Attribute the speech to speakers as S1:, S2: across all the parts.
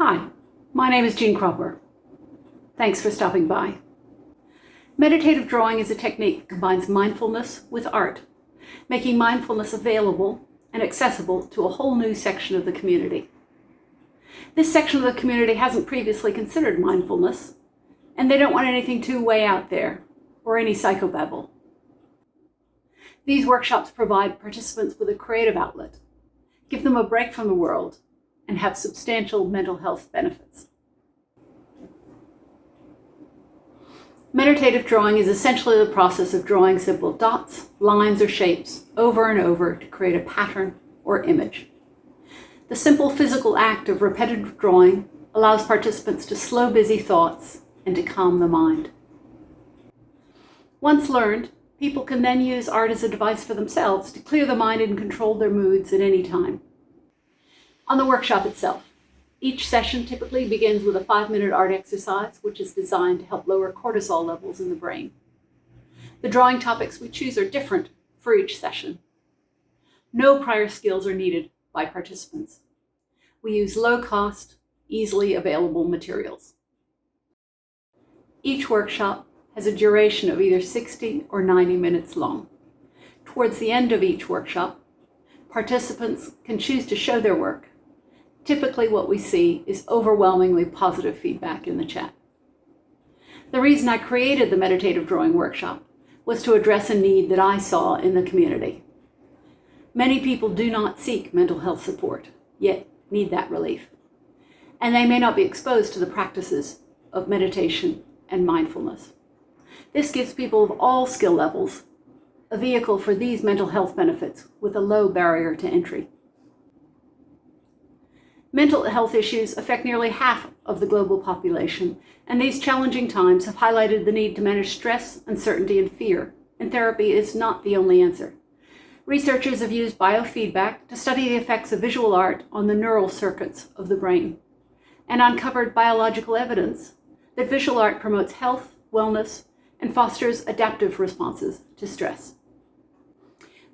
S1: Hi, my name is Jean Kropper. Thanks for stopping by. Meditative drawing is a technique that combines mindfulness with art, making mindfulness available and accessible to a whole new section of the community. This section of the community hasn't previously considered mindfulness, and they don't want anything too way out there or any psychobabble. These workshops provide participants with a creative outlet, give them a break from the world, and have substantial mental health benefits. Meditative drawing is essentially the process of drawing simple dots, lines, or shapes over and over to create a pattern or image. The simple physical act of repetitive drawing allows participants to slow busy thoughts and to calm the mind. Once learned, people can then use art as a device for themselves to clear the mind and control their moods at any time. On the workshop itself, each session typically begins with a 5-minute art exercise, which is designed to help lower cortisol levels in the brain. The drawing topics we choose are different for each session. No prior skills are needed by participants. We use low-cost, easily available materials. Each workshop has a duration of either 60 or 90 minutes long. Towards the end of each workshop, participants can choose to show their work. Typically, what we see is overwhelmingly positive feedback in the chat. The reason I created the meditative drawing workshop was to address a need that I saw in the community. Many people do not seek mental health support, yet need that relief. And they may not be exposed to the practices of meditation and mindfulness. This gives people of all skill levels a vehicle for these mental health benefits with a low barrier to entry. Mental health issues affect nearly half of the global population, and these challenging times have highlighted the need to manage stress, uncertainty, and fear, and therapy is not the only answer. Researchers have used biofeedback to study the effects of visual art on the neural circuits of the brain, and uncovered biological evidence that visual art promotes health, wellness, and fosters adaptive responses to stress.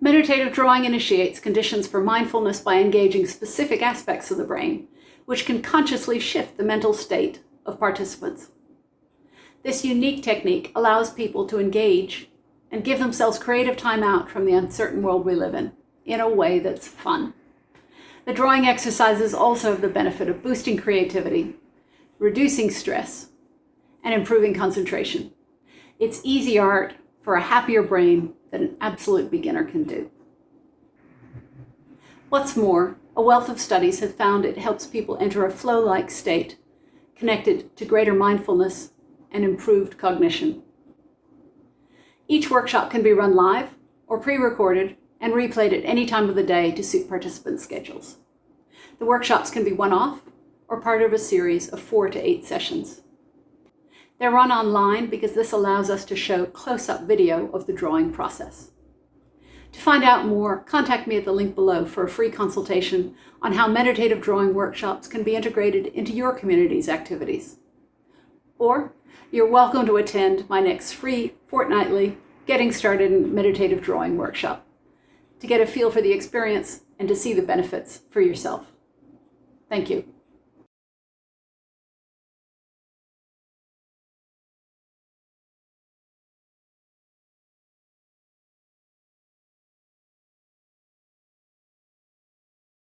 S1: Meditative drawing initiates conditions for mindfulness by engaging specific aspects of the brain, which can consciously shift the mental state of participants. This unique technique allows people to engage and give themselves creative time out from the uncertain world we live in a way that's fun. The drawing exercises also have the benefit of boosting creativity, reducing stress, and improving concentration. It's easy art for a happier brain that an absolute beginner can do. What's more, a wealth of studies have found it helps people enter a flow-like state connected to greater mindfulness and improved cognition. Each workshop can be run live or pre-recorded and replayed at any time of the day to suit participants' schedules. The workshops can be one-off or part of a series of 4 to 8 sessions. They're run online because this allows us to show close-up video of the drawing process. To find out more, contact me at the link below for a free consultation on how meditative drawing workshops can be integrated into your community's activities. Or you're welcome to attend my next free fortnightly Getting Started in Meditative Drawing workshop to get a feel for the experience and to see the benefits for yourself. Thank you.